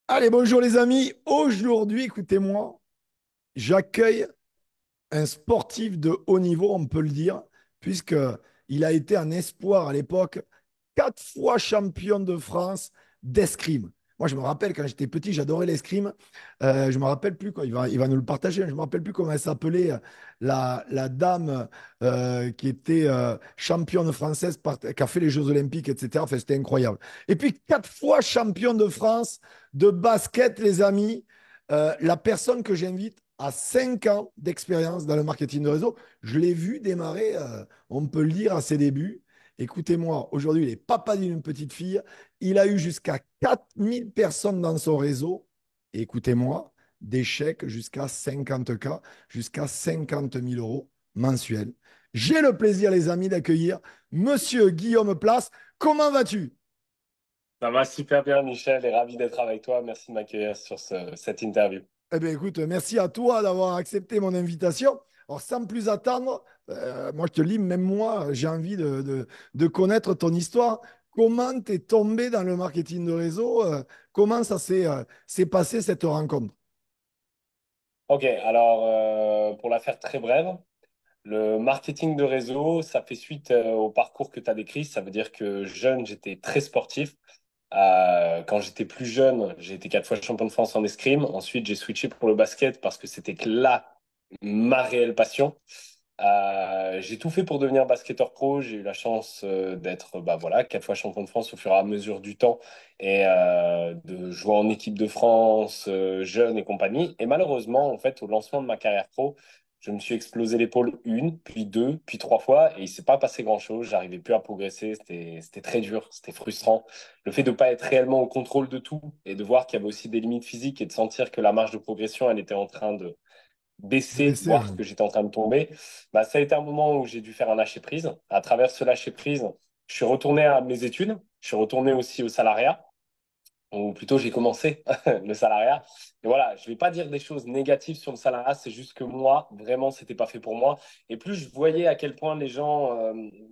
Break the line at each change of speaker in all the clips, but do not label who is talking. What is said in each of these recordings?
Allez, bonjour les amis. Aujourd'hui, écoutez-moi, j'accueille un sportif de haut niveau, on peut le dire, puisque il a été un espoir à l'époque, 4 fois champion de France d'escrime. Moi, je me rappelle quand j'étais petit, j'adorais l'escrime. Je me rappelle plus quoi. Il va nous le partager. Je me rappelle plus comment elle s'appelait la dame qui était championne française, qui a fait les Jeux Olympiques, etc. Enfin, c'était incroyable. Et puis 4 fois champion de France de basket, les amis. La personne que j'invite a 5 ans d'expérience dans le marketing de réseau. Je l'ai vu démarrer, on peut le dire, à ses débuts. Écoutez-moi, aujourd'hui, il est papa d'une petite fille. Il a eu jusqu'à 4 000 personnes dans son réseau. Et écoutez-moi, des chèques jusqu'à 50K, jusqu'à 50 000 € mensuels. J'ai le plaisir, les amis, d'accueillir Monsieur Guillaume Place. Comment vas-tu?
Ça va super bien, Michel, et ravi d'être avec toi. Merci de m'accueillir sur cette interview.
Eh bien, écoute, merci à toi d'avoir accepté mon invitation. Alors, sans plus attendre, moi, je te lis, même moi, j'ai envie de connaître ton histoire. Comment tu es tombé dans le marketing de réseau? Comment ça s'est passé cette rencontre?
Ok, alors pour la faire très brève, le marketing de réseau, ça fait suite au parcours que tu as décrit. Ça veut dire que jeune, j'étais très sportif. Quand j'étais plus jeune, j'ai été 4 fois champion de France en escrime. Ensuite, j'ai switché pour le basket parce que c'était que là ma réelle passion. J'ai tout fait pour devenir basketteur pro. J'ai eu la chance d'être bah voilà, 4 fois champion de France au fur et à mesure du temps et de jouer en équipe de France, jeune et compagnie. Et malheureusement, en fait, au lancement de ma carrière pro, je me suis explosé l'épaule une, puis deux, puis 3 fois et il s'est pas passé grand-chose. J'arrivais plus à progresser. C'était très dur, c'était frustrant. Le fait de ne pas être réellement au contrôle de tout et de voir qu'il y avait aussi des limites physiques et de sentir que la marge de progression, elle était en train de baisser,
Blessé,
voire
ouais.
que j'étais en train de tomber, bah, ça a été un moment où j'ai dû faire un lâcher prise. À travers ce lâcher prise, je suis retourné à mes études, je suis retourné aussi au salariat, ou plutôt j'ai commencé le salariat. Et voilà, je vais pas dire des choses négatives sur le salariat, c'est juste que moi, vraiment, c'était pas fait pour moi. Et plus je voyais à quel point les gens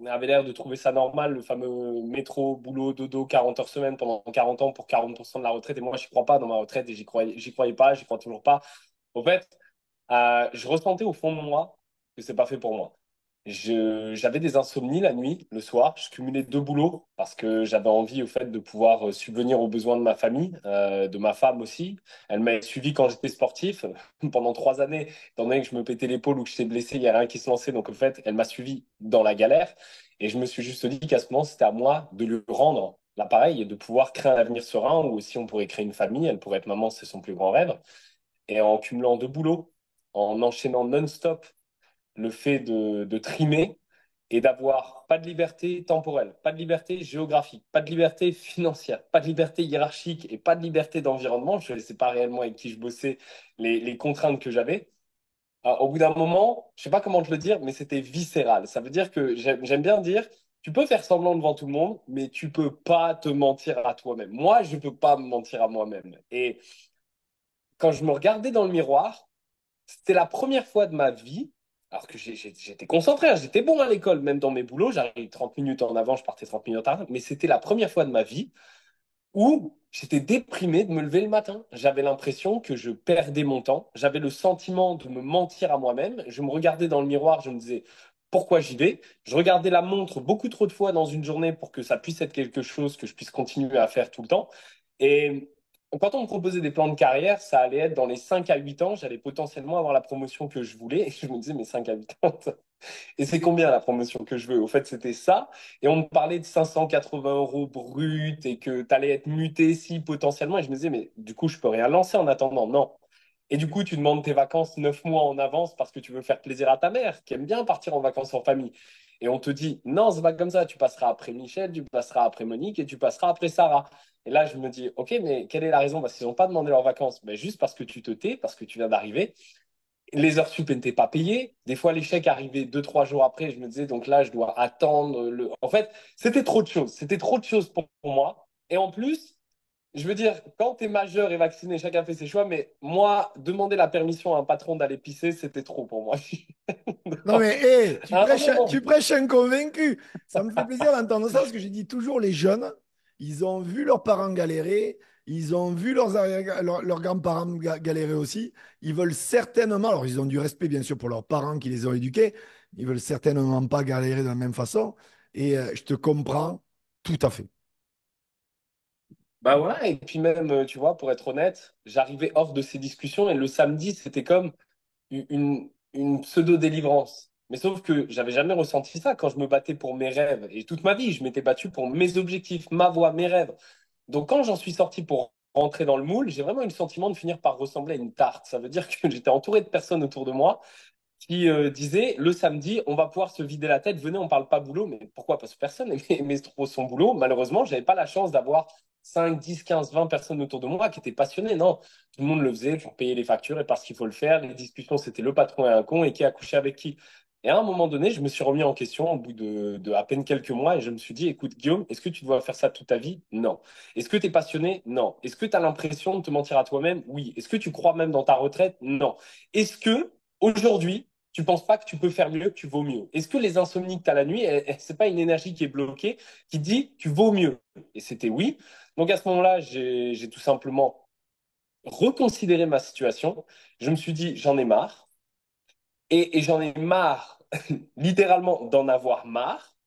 avaient l'air de trouver ça normal, le fameux métro, boulot, dodo, 40 heures semaine pendant 40 ans pour 40% de la retraite. Et moi, je crois pas dans ma retraite et j'y croyais pas, j'y crois toujours pas. Au fait, je ressentais au fond de moi que c'est pas fait pour moi. J'avais des insomnies la nuit, le soir. Je cumulais 2 boulots parce que j'avais envie au fait de pouvoir subvenir aux besoins de ma famille, de ma femme aussi. Elle m'a suivi quand j'étais sportif pendant 3 années. Étant donné que je me pétais l'épaule ou que j'étais blessé, il y a rien qui se lançait. Donc, en fait, elle m'a suivi dans la galère. Et je me suis juste dit qu'à ce moment, c'était à moi de lui rendre l'appareil et de pouvoir créer un avenir serein ou aussi on pourrait créer une famille. Elle pourrait être maman, c'est son plus grand rêve. Et en cumulant 2 boulots, en enchaînant non-stop le fait de trimer et d'avoir pas de liberté temporelle, pas de liberté géographique, pas de liberté financière, pas de liberté hiérarchique et pas de liberté d'environnement. Je ne sais pas réellement avec qui je bossais, les contraintes que j'avais. Au bout d'un moment, je sais pas comment te le dire, mais c'était viscéral. Ça veut dire que j'aime bien dire, tu peux faire semblant devant tout le monde, mais tu peux pas te mentir à toi-même. Moi, je peux pas me mentir à moi-même. Et quand je me regardais dans le miroir, c'était la première fois de ma vie, alors que j'étais concentré, hein, j'étais bon à l'école, même dans mes boulots, j'arrivais 30 minutes en avant, je partais 30 minutes en retard, mais c'était la première fois de ma vie où j'étais déprimé de me lever le matin. J'avais l'impression que je perdais mon temps, j'avais le sentiment de me mentir à moi-même, je me regardais dans le miroir, je me disais pourquoi j'y vais. Je regardais la montre beaucoup trop de fois dans une journée pour que ça puisse être quelque chose que je puisse continuer à faire tout le temps. Et quand on me proposait des plans de carrière, ça allait être dans les 5 à 8 ans, j'allais potentiellement avoir la promotion que je voulais. Et je me disais, mais 5 à 8 ans, et c'est combien la promotion que je veux? Au fait, c'était ça. Et on me parlait de 580 € brut et que tu allais être muté si potentiellement. Et je me disais, mais du coup, je peux rien lancer en attendant. Non. Et du coup, tu demandes tes vacances 9 mois en avance parce que tu veux faire plaisir à ta mère, qui aime bien partir en vacances en famille. Et on te dit, non, c'est pas comme ça. Tu passeras après Michel, tu passeras après Monique et tu passeras après Sarah. Et là, je me dis, OK, mais quelle est la raison? Parce qu'ils n'ont pas demandé leurs vacances. Mais juste parce que tu te tais, parce que tu viens d'arriver. Les heures sup n'étaient pas payées. Des fois, l'échec arrivait 2, 3 jours après. Je me disais, donc là, je dois attendre le. En fait, c'était trop de choses. C'était trop de choses pour moi. Et en plus, je veux dire, quand tu es majeur et vacciné, chacun fait ses choix. Mais moi, demander la permission à un patron d'aller pisser, c'était trop pour moi.
Non mais, hé, tu
À un
prêches,
moment.
tu prêches un convaincu. Ça me fait plaisir d'entendre ça parce que j'ai dit toujours les jeunes, ils ont vu leurs parents galérer, ils ont vu leurs grands-parents galérer aussi. Ils veulent certainement, alors ils ont du respect bien sûr pour leurs parents qui les ont éduqués, ils veulent certainement pas galérer de la même façon. Et je te comprends tout à fait.
Bah ouais, et puis même, tu vois, pour être honnête, j'arrivais hors de ces discussions et le samedi, c'était comme une pseudo-délivrance. Mais sauf que j'avais jamais ressenti ça quand je me battais pour mes rêves. Et toute ma vie, je m'étais battu pour mes objectifs, ma voie, mes rêves. Donc quand j'en suis sorti pour rentrer dans le moule, j'ai vraiment eu le sentiment de finir par ressembler à une tarte. Ça veut dire que j'étais entouré de personnes autour de moi qui disaient le samedi, on va pouvoir se vider la tête. Venez, on parle pas boulot. Mais pourquoi? Parce que personne n'aimait trop son boulot. Malheureusement, j'avais pas la chance d'avoir 5, 10, 15, 20 personnes autour de moi qui étaient passionnées. Non, tout le monde le faisait pour payer les factures et parce qu'il faut le faire. Les discussions, c'était le patron et un con et qui a couché avec qui. Et à un moment donné, je me suis remis en question au bout de à peine quelques mois et je me suis dit, écoute, Guillaume, est-ce que tu dois faire ça toute ta vie? Non. Est-ce que tu es passionné? Non. Est-ce que tu as l'impression de te mentir à toi-même? Oui. Est-ce que tu crois même dans ta retraite? Non. Est-ce que aujourd'hui, tu penses pas que tu peux faire mieux, que tu vaux mieux? Est-ce que les insomnies que tu as la nuit, c'est pas une énergie qui est bloquée, qui dit tu vaux mieux? Et c'était oui. Donc à ce moment-là, j'ai tout simplement reconsidéré ma situation. Je me suis dit, j'en ai marre. Et j'en ai marre, littéralement, d'en avoir marre.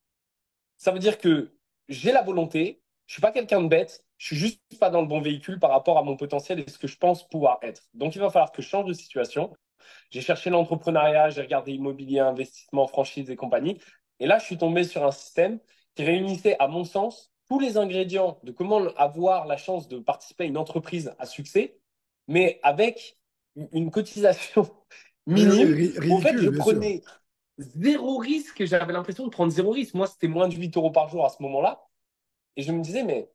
Ça veut dire que j'ai la volonté, je suis pas quelqu'un de bête, je suis juste pas dans le bon véhicule par rapport à mon potentiel et ce que je pense pouvoir être. Donc il va falloir que je change de situation. J'ai cherché l'entrepreneuriat, j'ai regardé immobilier, investissement, franchise et compagnie. Et là, je suis tombé sur un système qui réunissait, à mon sens, tous les ingrédients de comment avoir la chance de participer à une entreprise à succès, mais avec une cotisation
Oui, oui,
minime. Au fait,
ridicule,
je
bien sûr.
prenais zéro risque. J'avais l'impression de prendre zéro risque. Moi, c'était moins de 8 € par jour à ce moment-là. Et je me disais, mais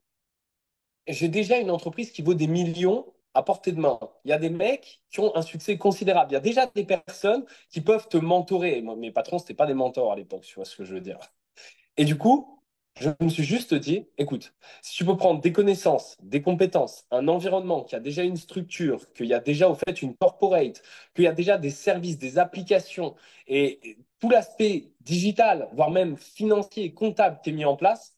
j'ai déjà une entreprise qui vaut des millions à portée de main. Il y a des mecs qui ont un succès considérable. Il y a déjà des personnes qui peuvent te mentorer. Moi, mes patrons, c'était pas des mentors à l'époque, tu vois ce que je veux dire. Et du coup, je me suis juste dit, écoute, si tu peux prendre des connaissances, des compétences, un environnement qui a déjà une structure, qu'il y a déjà au fait une corporate, qu'il y a déjà des services, des applications et tout l'aspect digital, voire même financier, comptable qui est mis en place,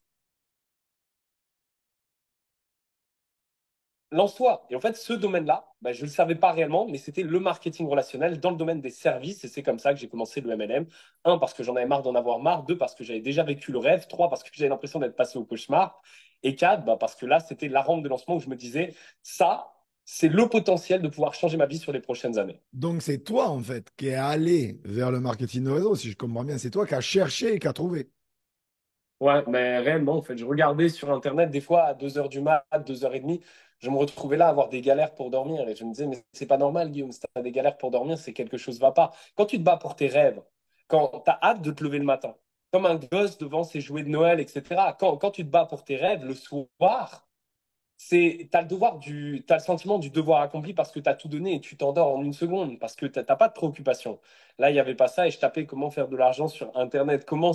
lance-toi. Et en fait, ce domaine-là, bah, je ne le savais pas réellement, mais c'était le marketing relationnel dans le domaine des services. Et c'est comme ça que j'ai commencé le MLM. Un, parce que j'en avais marre d'en avoir marre. Deux, parce que j'avais déjà vécu le rêve. Trois, parce que j'avais l'impression d'être passé au cauchemar. Et quatre, bah, parce que là, c'était la rampe de lancement où je me disais, ça, c'est le potentiel de pouvoir changer ma vie sur les prochaines années.
Donc c'est toi, en fait, qui est allé vers le marketing de réseau, si je comprends bien. C'est toi qui as cherché et qui as trouvé.
Ouais, mais réellement, en fait, je regardais sur Internet des fois à 2 heures du mat, 2h30, je me retrouvais là à avoir des galères pour dormir et je me disais, mais c'est pas normal, Guillaume, si tu as des galères pour dormir, c'est quelque chose va pas. Quand tu te bats pour tes rêves, quand tu as hâte de te lever le matin, comme un gosse devant ses jouets de Noël, etc., quand tu te bats pour tes rêves le soir, t'as le sentiment du devoir accompli parce que tu as tout donné et tu t'endors en une seconde parce que t'as pas de préoccupation. Là, il n'y avait pas ça et je tapais comment faire de l'argent sur Internet, comment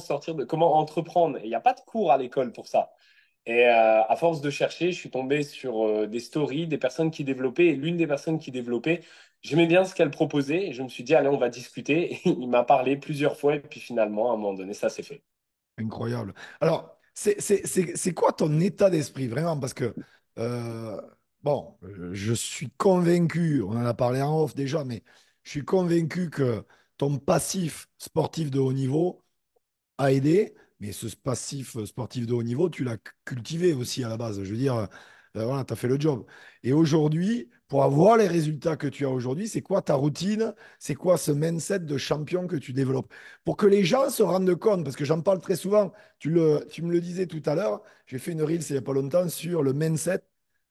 entreprendre. Et il n'y a pas de cours à l'école pour ça. Et à force de chercher, je suis tombé sur des stories, des personnes qui développaient. Et l'une des personnes qui développait, j'aimais bien ce qu'elle proposait. Et je me suis dit, allez, on va discuter. Et il m'a parlé plusieurs fois. Et puis finalement, à un moment donné, ça s'est fait.
Incroyable. Alors, c'est quoi ton état d'esprit, vraiment? Parce que, euh, bon, je suis convaincu, on en a parlé en off déjà, mais je suis convaincu que ton passif sportif de haut niveau a aidé, mais ce passif sportif de haut niveau, tu l'as cultivé aussi à la base. Je veux dire, voilà, tu as fait le job. Et aujourd'hui, pour avoir les résultats que tu as aujourd'hui, c'est quoi ta routine? C'est quoi ce mindset de champion que tu développes? Pour que les gens se rendent compte, parce que j'en parle très souvent, tu me le disais tout à l'heure, j'ai fait une reel il n'y a pas longtemps sur le mindset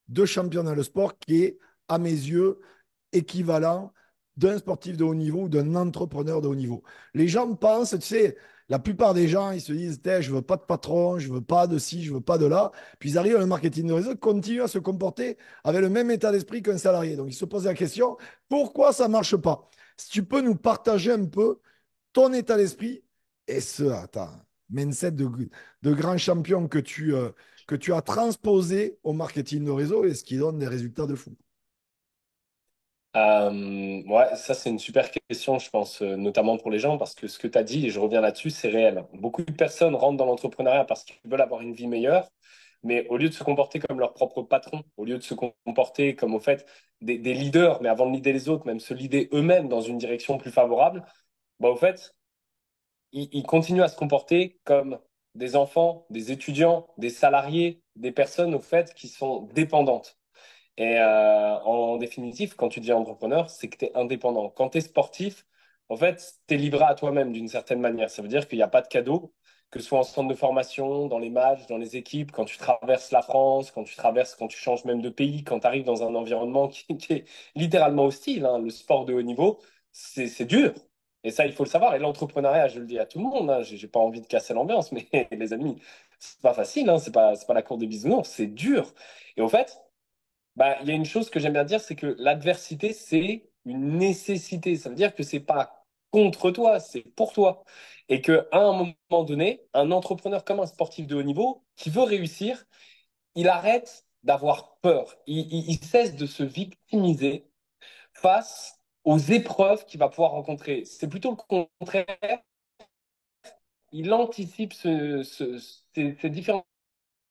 de champion dans le sport qui est, à mes yeux, équivalent d'un sportif de haut niveau ou d'un entrepreneur de haut niveau. Les gens pensent, tu sais, la plupart des gens, ils se disent, je veux pas de patron, je veux pas de ci, je veux pas de là. Puis ils arrivent à le marketing de réseau, ils continuent à se comporter avec le même état d'esprit qu'un salarié. Donc ils se posent la question, pourquoi ça marche pas? Si tu peux nous partager un peu ton état d'esprit et attends, mindset de grand champion que tu as transposé au marketing de réseau et ce qui donne des résultats de fou.
Ouais, ça c'est une super question, je pense, notamment pour les gens, parce que ce que tu as dit, et je reviens là-dessus, c'est réel. Beaucoup de personnes rentrent dans l'entrepreneuriat parce qu'ils veulent avoir une vie meilleure, mais au lieu de se comporter comme leur propre patron, au lieu de se comporter comme au fait des leaders, mais avant de leader les autres, même se leader eux-mêmes dans une direction plus favorable, bah, au fait, ils continuent à se comporter comme des enfants, des étudiants, des salariés, des personnes au fait qui sont dépendantes. Et en définitive, quand tu deviens entrepreneur, c'est que tu es indépendant. Quand tu es sportif, en fait, tu es livré à toi-même d'une certaine manière. Ça veut dire qu'il n'y a pas de cadeau, que ce soit en centre de formation, dans les matchs, dans les équipes, quand tu traverses la France, quand tu changes même de pays, quand tu arrives dans un environnement qui est littéralement hostile, hein. Le sport de haut niveau, c'est dur. Et ça, il faut le savoir. Et l'entrepreneuriat, je le dis à tout le monde, hein, j'ai pas envie de casser l'ambiance, mais les amis, c'est pas facile, hein, c'est pas la cour des bisounours, c'est dur. Et au fait, bah, il y a une chose que j'aime bien dire, c'est que l'adversité, c'est une nécessité. Ça veut dire que c'est pas contre toi, c'est pour toi. Et qu'à un moment donné, un entrepreneur comme un sportif de haut niveau qui veut réussir, il arrête d'avoir peur. Il cesse de se victimiser face aux épreuves qu'il va pouvoir rencontrer. C'est plutôt le contraire. Il anticipe ces différentes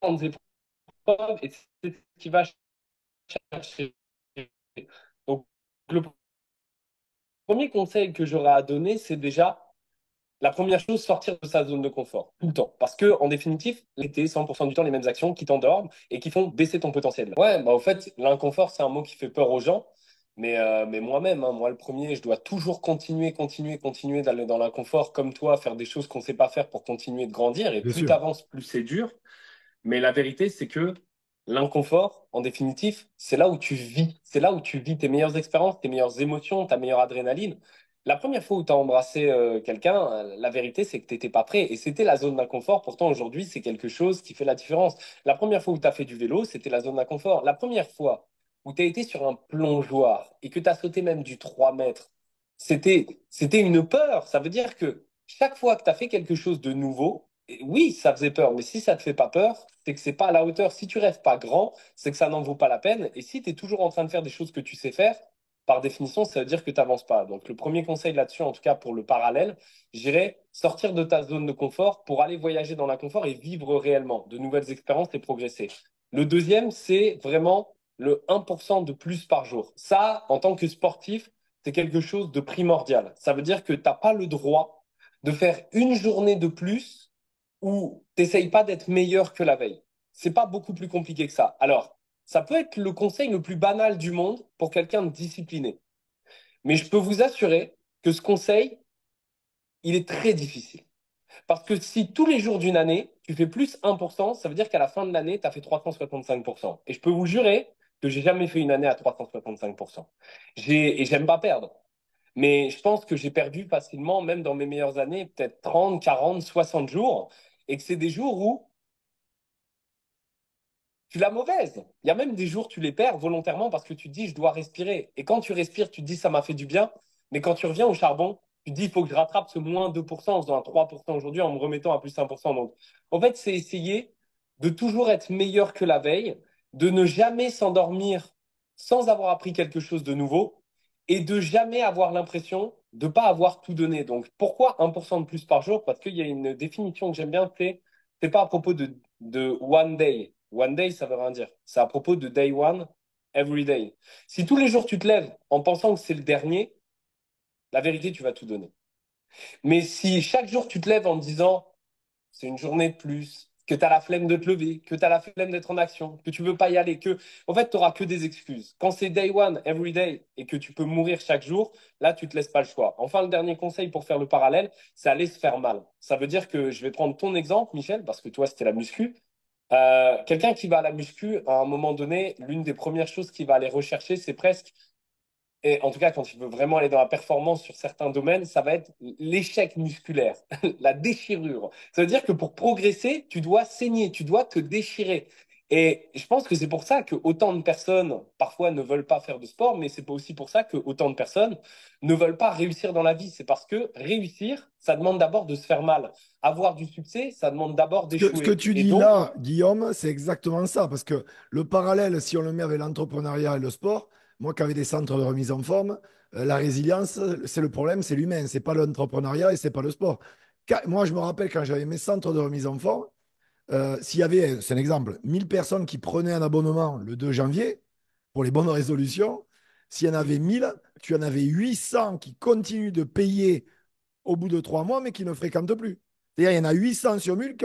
épreuves et c'est ce qu'il va chercher. Donc, le premier conseil que j'aurais à donner, c'est déjà la première chose, sortir de sa zone de confort, tout le temps. Parce que, en définitive, l'été, 100% du temps, les mêmes actions qui t'endorment et qui font baisser ton potentiel. Ouais, bah, au fait, l'inconfort, c'est un mot qui fait peur aux gens. Mais moi-même, hein, moi le premier, je dois toujours continuer d'aller dans l'inconfort comme toi, faire des choses qu'on ne sait pas faire pour continuer de grandir. Et
Bien
plus tu
sûr.
avances, plus c'est dur. Mais la vérité, c'est que l'inconfort, en définitif, c'est là où tu vis. C'est là où tu vis tes meilleures expériences, tes meilleures émotions, ta meilleure adrénaline. La première fois où tu as embrassé quelqu'un, la vérité, c'est que tu n'étais pas prêt. Et c'était la zone d'inconfort. Pourtant, aujourd'hui, c'est quelque chose qui fait la différence. La première fois où tu as fait du vélo, c'était la zone d'inconfort. La première fois où tu as été sur un plongeoir et que tu as sauté même du 3 mètres, c'était une peur. Ça veut dire que chaque fois que tu as fait quelque chose de nouveau, et oui, ça faisait peur, mais si ça te fait pas peur, c'est que c'est pas à la hauteur. Si tu rêves pas grand, c'est que ça n'en vaut pas la peine. Et si tu es toujours en train de faire des choses que tu sais faire, par définition, ça veut dire que tu n'avances pas. Donc, le premier conseil là-dessus, en tout cas pour le parallèle, j'irais sortir de ta zone de confort pour aller voyager dans l'inconfort et vivre réellement de nouvelles expériences et progresser. Le deuxième, c'est vraiment le 1% de plus par jour. Ça, en tant que sportif, c'est quelque chose de primordial. Ça veut dire que tu n'as pas le droit de faire une journée de plus où tu n'essayes pas d'être meilleur que la veille. C'est pas beaucoup plus compliqué que ça. Alors, ça peut être le conseil le plus banal du monde pour quelqu'un de discipliné. Mais je peux vous assurer que ce conseil, il est très difficile. Parce que si tous les jours d'une année, tu fais plus 1%, ça veut dire qu'à la fin de l'année, tu as fait 365%. Et je peux vous jurer que j'ai jamais fait une année à 365%. Et j'aime pas perdre. Mais je pense que j'ai perdu facilement, même dans mes meilleures années, peut-être 30, 40, 60 jours. Et que c'est des jours où tu l'as mauvaise. Il y a même des jours, tu les perds volontairement parce que tu te dis, je dois respirer. Et quand tu respires, tu te dis, ça m'a fait du bien. Mais quand tu reviens au charbon, tu te dis, il faut que je rattrape ce moins 2% en faisant un 3% aujourd'hui en me remettant à plus 1%. Donc, en fait, c'est essayer de toujours être meilleur que la veille, de ne jamais s'endormir sans avoir appris quelque chose de nouveau et de jamais avoir l'impression de ne pas avoir tout donné. Donc, pourquoi 1% de plus par jour? Parce qu'il y a une définition que j'aime bien, c'est pas à propos de one day. One day, ça veut rien dire. C'est à propos de day one, every day. Si tous les jours tu te lèves en pensant que c'est le dernier, la vérité, tu vas tout donner. Mais si chaque jour tu te lèves en te disant c'est une journée de plus, que tu as la flemme de te lever, que tu as la flemme d'être en action, que tu veux pas y aller, que en fait tu n'auras que des excuses. Quand c'est day one, every day et que tu peux mourir chaque jour, là tu te laisses pas le choix. Enfin, le dernier conseil pour faire le parallèle, c'est aller se faire mal. Ça veut dire que je vais prendre ton exemple, Michel, parce que toi c'était la muscu. Quelqu'un qui va à la muscu, à un moment donné, l'une des premières choses qu'il va aller rechercher, c'est presque, et en tout cas quand il veut vraiment aller dans la performance sur certains domaines, ça va être l'échec musculaire, la déchirure. Ça veut dire que pour progresser, tu dois saigner, tu dois te déchirer. Et je pense que c'est pour ça que autant de personnes parfois ne veulent pas faire de sport, mais c'est pas aussi pour ça que autant de personnes ne veulent pas réussir dans la vie. C'est parce que réussir, ça demande d'abord de se faire mal. Avoir du succès, ça demande d'abord
Ce que
d'échouer.
tu
Et
dis
donc,
là, Guillaume, c'est exactement ça. Parce que le parallèle, si on le met avec l'entrepreneuriat et le sport, moi qui avais des centres de remise en forme, la résilience, c'est le problème, c'est l'humain. C'est pas l'entrepreneuriat et c'est pas le sport. Moi, je me rappelle quand j'avais mes centres de remise en forme, s'il y avait, c'est un exemple, 1000 personnes qui prenaient un abonnement le 2 janvier pour les bonnes résolutions, s'il y en avait 1000, tu en avais 800 qui continuent de payer au bout de 3 mois, mais qui ne fréquentent plus. C'est-à-dire, il y en a 800 sur 1000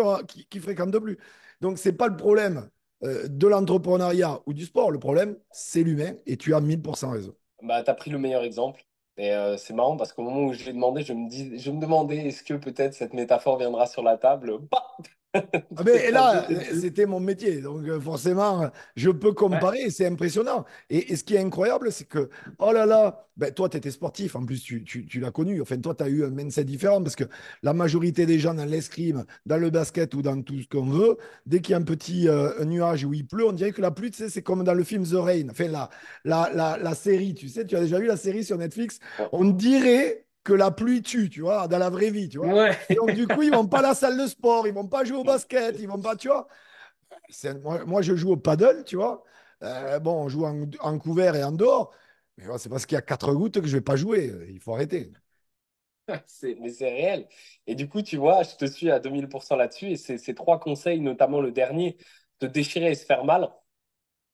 qui fréquentent plus. Donc, ce n'est pas le problème de l'entrepreneuriat ou du sport. Le problème, c'est l'humain et tu as 1000% raison.
Bah, tu as pris le meilleur exemple. Et c'est marrant parce qu'au moment où je l'ai demandé, je me demandais est-ce que peut-être cette métaphore viendra sur la table. Bah
Ah ben, et
Ça
là,
jeté dessus.
c'était mon métier. Donc, forcément, je peux
Ouais.
comparer et c'est impressionnant. Et ce qui est incroyable, c'est que, oh là là, ben, toi, tu étais sportif. En plus, tu l'as connu. Enfin, toi, tu as eu un mindset différent parce que la majorité des gens dans l'escrime, dans le basket ou dans tout ce qu'on veut, dès qu'il y a un petit un nuage où il pleut, on dirait que la pluie, tu sais, c'est comme dans le film The Rain. Enfin, la série, tu sais, tu as déjà vu la série sur Netflix. On dirait que la pluie tue, tu vois, dans la vraie vie, tu vois.
Ouais.
Et donc, du coup, ils vont pas à la salle de sport, ils vont pas jouer au basket, ils vont pas, tu vois. Moi, je joue au paddle, tu vois. Bon, on joue en couvert et en dehors. Mais c'est parce qu'il y a 4 gouttes que je vais pas jouer. Il faut arrêter.
Mais c'est réel. Et du coup, tu vois, je te suis à 2000% là-dessus. Et ces trois conseils, notamment le dernier, se déchirer et se faire mal.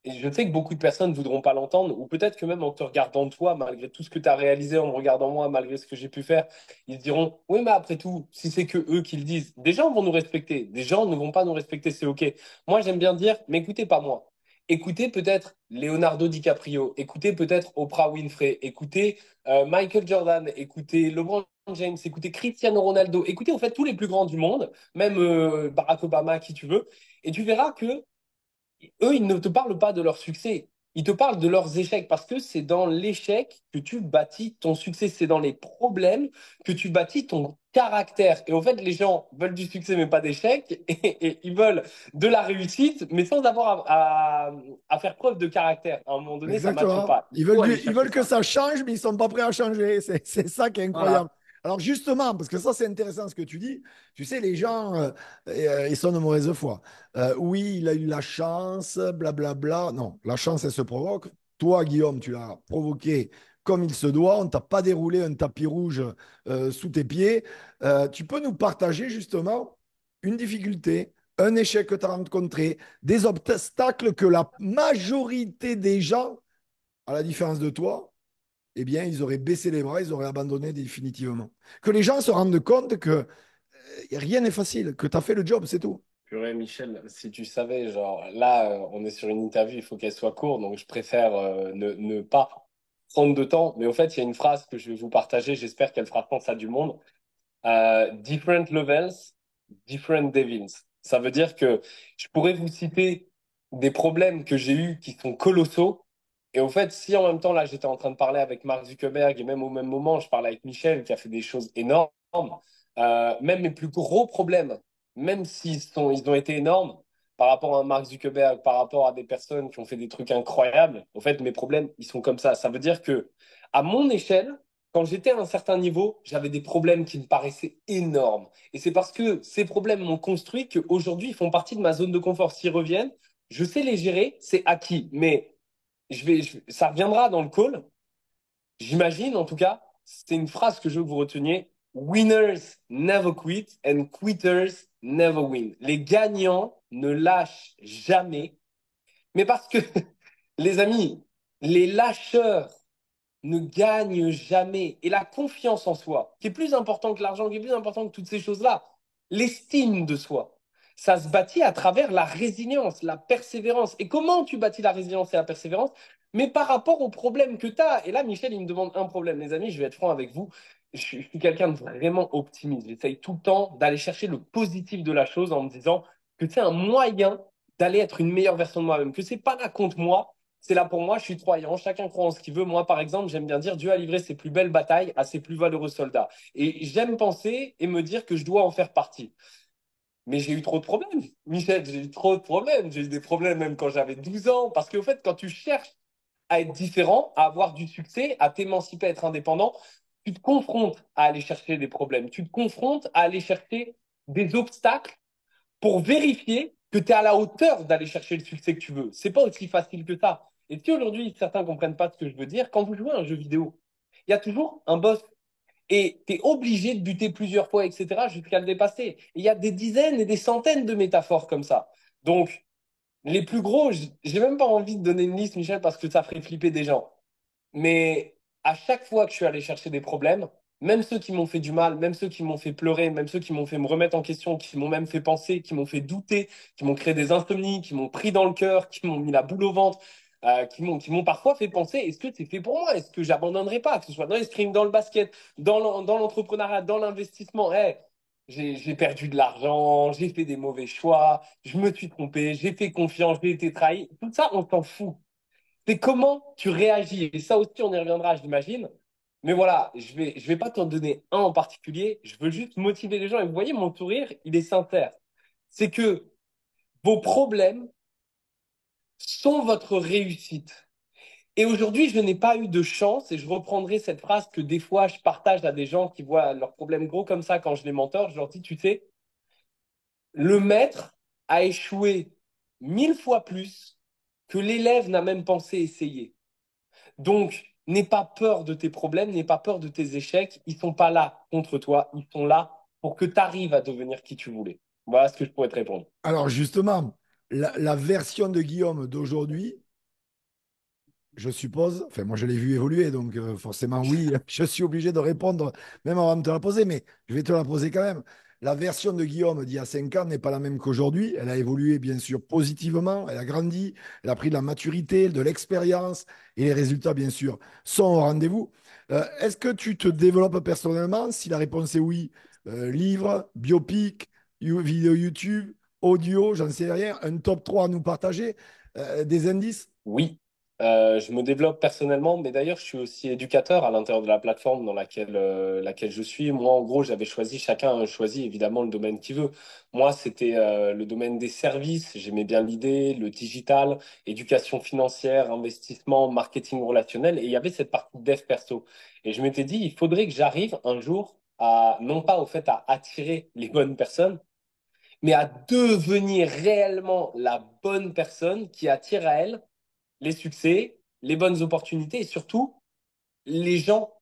Et je sais que beaucoup de personnes ne voudront pas l'entendre, ou peut-être que même en te regardant toi, malgré tout ce que tu as réalisé, en me regardant moi, malgré ce que j'ai pu faire, ils se diront, oui, mais après tout, si c'est que eux qui le disent, des gens vont nous respecter, des gens ne vont pas nous respecter, c'est OK. Moi, j'aime bien dire, mais écoutez pas moi. Écoutez peut-être Leonardo DiCaprio, écoutez peut-être Oprah Winfrey, écoutez Michael Jordan, écoutez LeBron James, écoutez Cristiano Ronaldo, écoutez en fait tous les plus grands du monde, même Barack Obama, qui tu veux, et tu verras que eux, ils ne te parlent pas de leur succès. Ils te parlent de leurs échecs parce que c'est dans l'échec que tu bâtis ton succès. C'est dans les problèmes que tu bâtis ton caractère. Et en fait, les gens veulent du succès mais pas d'échec et ils veulent de la réussite mais sans avoir à faire preuve de caractère. À un moment donné, ça ne matche
Exactement.
pas. Il faut aller
Ils
chercher
veulent que
ça.
ça change, mais ils sont pas prêts à changer. C'est ça qui est incroyable.
Voilà.
Alors justement, parce que ça c'est intéressant ce que tu dis, tu sais, les gens, ils sont de mauvaise foi. Oui, il a eu la chance, blablabla. Non, la chance, elle se provoque. Toi, Guillaume, tu l'as provoqué comme il se doit. On t'a pas déroulé un tapis rouge sous tes pieds. Tu peux nous partager justement une difficulté, un échec que tu as rencontré, des obstacles que la majorité des gens, à la différence de toi, eh bien, ils auraient baissé les bras, ils auraient abandonné définitivement. Que les gens se rendent compte que rien n'est facile, que tu as fait le job, c'est tout.
Purée, Michel, si tu savais, genre là, on est sur une interview, il faut qu'elle soit courte, donc je préfère ne pas prendre de temps. Mais au fait, il y a une phrase que je vais vous partager, j'espère qu'elle fera sens à du monde. Different levels, different devils. Ça veut dire que je pourrais vous citer des problèmes que j'ai eus qui sont colossaux. Et au fait, si en même temps, là, j'étais en train de parler avec Mark Zuckerberg et même au même moment, je parlais avec Michel qui a fait des choses énormes, même mes plus gros problèmes, même ils ont été énormes par rapport à Mark Zuckerberg, par rapport à des personnes qui ont fait des trucs incroyables, au fait, mes problèmes, ils sont comme ça. Ça veut dire que, à mon échelle, quand j'étais à un certain niveau, j'avais des problèmes qui me paraissaient énormes. Et c'est parce que ces problèmes m'ont construit qu'aujourd'hui, ils font partie de ma zone de confort. S'ils reviennent, je sais les gérer, c'est acquis. Mais ça reviendra dans le call. J'imagine, en tout cas, c'est une phrase que je veux que vous reteniez. Winners never quit and quitters never win. Les gagnants ne lâchent jamais. Mais parce que, les amis, les lâcheurs ne gagnent jamais. Et la confiance en soi, qui est plus important que l'argent, qui est plus important que toutes ces choses-là, l'estime de soi, ça se bâtit à travers la résilience, la persévérance. Et comment tu bâtis la résilience et la persévérance? Mais par rapport aux problèmes que tu as. Et là, Michel, il me demande un problème. Les amis, je vais être franc avec vous. Je suis quelqu'un de vraiment optimiste. J'essaye tout le temps d'aller chercher le positif de la chose en me disant que c'est un moyen d'aller être une meilleure version de moi-même, que c'est pas là contre moi, c'est là pour moi, je suis croyant, chacun croit en ce qu'il veut. Moi, par exemple, j'aime bien dire Dieu a livré ses plus belles batailles à ses plus valeureux soldats. Et j'aime penser et me dire que je dois en faire partie. Mais j'ai eu trop de problèmes, Michel, j'ai eu trop de problèmes. J'ai eu des problèmes même quand j'avais 12 ans. Parce qu'au fait, quand tu cherches à être différent, à avoir du succès, à t'émanciper, à être indépendant, tu te confrontes à aller chercher des problèmes. Tu te confrontes à aller chercher des obstacles pour vérifier que tu es à la hauteur d'aller chercher le succès que tu veux. C'est pas aussi facile que ça. Et si aujourd'hui certains comprennent pas ce que je veux dire, quand vous jouez à un jeu vidéo, il y a toujours un boss. Et tu es obligé de buter plusieurs fois, etc., jusqu'à le dépasser. Et il y a des dizaines et des centaines de métaphores comme ça. Donc, les plus gros, j'ai même pas envie de donner une liste, Michel, parce que ça ferait flipper des gens. Mais à chaque fois que je suis allé chercher des problèmes, même ceux qui m'ont fait du mal, même ceux qui m'ont fait pleurer, même ceux qui m'ont fait me remettre en question, qui m'ont même fait penser, qui m'ont fait douter, qui m'ont créé des insomnies, qui m'ont pris dans le cœur, qui m'ont mis la boule au ventre, qui m'ont parfois fait penser, est-ce que c'est fait pour moi? Est-ce que j'abandonnerai pas? Que ce soit dans l'escrime, dans le basket, dans l'entrepreneuriat, dans l'investissement. J'ai perdu de l'argent, j'ai fait des mauvais choix, je me suis trompé, j'ai fait confiance, j'ai été trahi. Tout ça, on s'en fout. C'est comment tu réagis. Et ça aussi, on y reviendra, j'imagine. Mais voilà, je vais pas t'en donner un en particulier. Je veux juste motiver les gens. Et vous voyez, mon sourire, il est sincère. C'est que vos problèmes sont votre réussite. Et aujourd'hui, je n'ai pas eu de chance, et je reprendrai cette phrase que des fois je partage à des gens qui voient leurs problèmes gros comme ça quand je les mentor. Je leur dis, tu sais, le maître a échoué 1000 fois plus que l'élève n'a même pensé essayer. Donc, n'aie pas peur de tes problèmes, n'aie pas peur de tes échecs. Ils sont pas là contre toi, ils sont là pour que tu arrives à devenir qui tu voulais. Voilà ce que je pourrais te répondre.
Alors justement, la version de Guillaume d'aujourd'hui, je suppose, enfin moi je l'ai vu évoluer, donc forcément oui, je suis obligé de répondre même avant de te la poser, mais je vais te la poser quand même. La version de Guillaume d'il y a 5 ans n'est pas la même qu'aujourd'hui. Elle a évolué bien sûr positivement, elle a grandi, elle a pris de la maturité, de l'expérience, et les résultats bien sûr sont au rendez-vous. Est-ce que tu te développes personnellement? Si la réponse est oui, livre, biopic, vidéo YouTube, audio, j'en sais rien, un top 3 à nous partager, des indices?
Oui, je me développe personnellement, mais d'ailleurs, je suis aussi éducateur à l'intérieur de la plateforme dans laquelle je suis. Moi, en gros, j'avais choisi, chacun a choisi évidemment le domaine qu'il veut. Moi, c'était le domaine des services. J'aimais bien l'idée, le digital, éducation financière, investissement, marketing relationnel. Et il y avait cette partie dev perso. Et je m'étais dit, il faudrait que j'arrive un jour à, non pas au fait à attirer les bonnes personnes, mais à devenir réellement la bonne personne qui attire à elle les succès, les bonnes opportunités et surtout les gens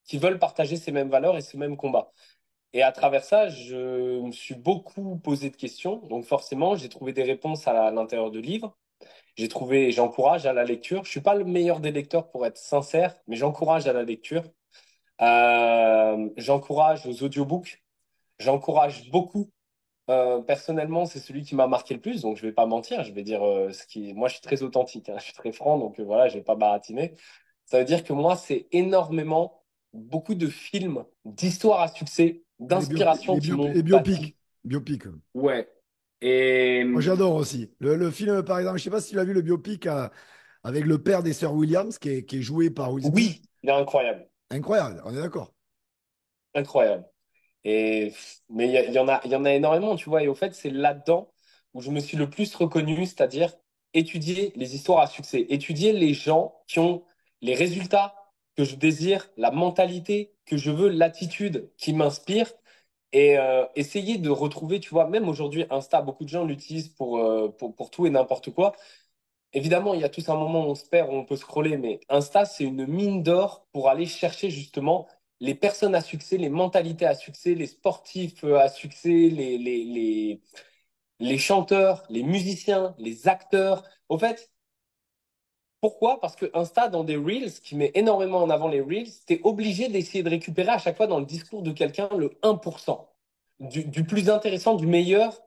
qui veulent partager ces mêmes valeurs et ces mêmes combats. Et à travers ça, je me suis beaucoup posé de questions. Donc forcément, j'ai trouvé des réponses à l'intérieur de livres. J'encourage à la lecture. Je suis pas le meilleur des lecteurs pour être sincère, mais j'encourage à la lecture. J'encourage aux audiobooks. J'encourage beaucoup. Personnellement, c'est celui qui m'a marqué le plus, donc je vais pas mentir, je vais dire moi je suis très authentique, hein, je suis très franc, donc voilà, je vais pas baratiner. Ça veut dire que moi, c'est énormément beaucoup de films, d'histoires à succès, d'inspiration qui m'ont
Les
bâti.
biopics. Biopics.
Ouais. Et
Moi, j'adore aussi. Le film, par exemple, je sais pas si tu l'as vu, le biopic avec le père des sœurs Williams, qui est joué par Will Smith.
oui, il est incroyable,
Incroyable, on est d'accord.
incroyable. Mais il y en a énormément, tu vois. Et au fait, c'est là-dedans où je me suis le plus reconnu, c'est-à-dire étudier les histoires à succès, étudier les gens qui ont les résultats que je désire, la mentalité que je veux, l'attitude qui m'inspire, et essayer de retrouver, tu vois, même aujourd'hui, Insta, beaucoup de gens l'utilisent pour tout et n'importe quoi. Évidemment, il y a tous un moment où on se perd, où on peut scroller, mais Insta, c'est une mine d'or pour aller chercher justement les personnes à succès, les mentalités à succès, les sportifs à succès, les chanteurs, les musiciens, les acteurs. Au fait, pourquoi? Parce que Insta, dans des Reels, qui met énormément en avant les Reels, t'es obligé d'essayer de récupérer à chaque fois dans le discours de quelqu'un le 1% du plus intéressant, du meilleur